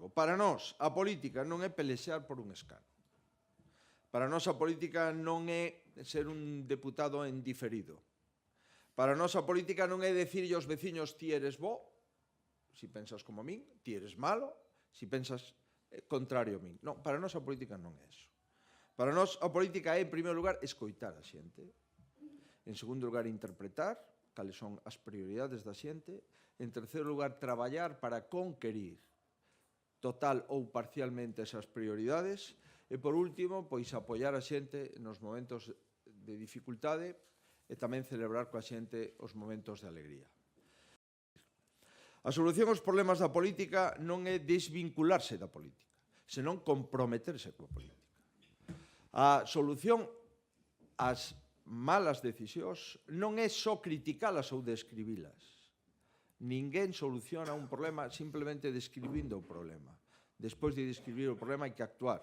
democrático. Para nós, a política non é pelexar por un escano. Para nós, a política non é ser un deputado en diferido. Para nós, a política non é dicirlle aos veciños ti eres bo, si pensas como a min, ti eres malo, si pensas contrario a min. Non, para nós a política non é eso. Para nós a política é, en primeiro lugar, escoitar a xente. En segundo lugar, interpretar cales son as prioridades da xente. En terceiro lugar, traballar para conquerir total ou parcialmente esas prioridades. E, por último, pois apoiar a xente nos momentos de dificultade e tamén celebrar coa xente os momentos de alegría. A solución aos problemas da política non é desvincularse da política, senón comprometerse coa política. A solución ás malas decisións non é só criticalas ou describilas. Ninguén soluciona un problema simplemente describindo o problema. Despois de describir o problema hai que actuar.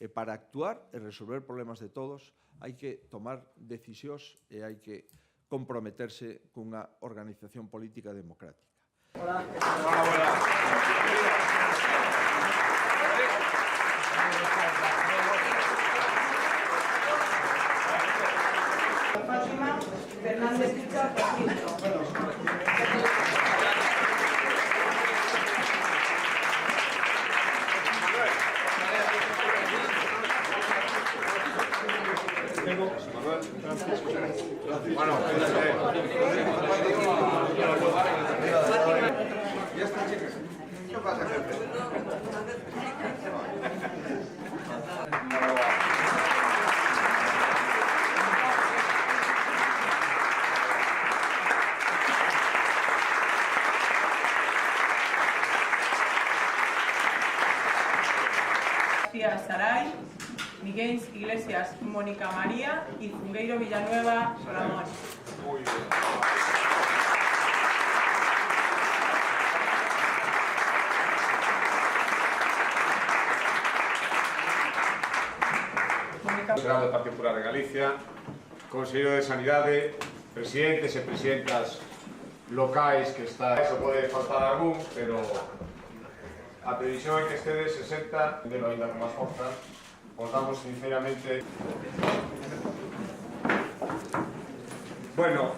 E para actuar e resolver problemas de todos hai que tomar decisións e hai que comprometerse cunha organización política democrática. Hola. Fátima Fernández Pichar, Partido. Bueno, ya está, chicas. ¿Qué pasa, jefe? García Saray, Miguel Iglesias Mónica María y Zungueiro Villanueva Ramón. Muy bien. Senado do Partido Popular de Galicia, Conselleiro de Sanidade, presidentes e presidentas locais que está... Eso pode faltar algún, pero a previsión é que estedes 60, de ainda con máis forza. Votamos sinceramente. Bueno,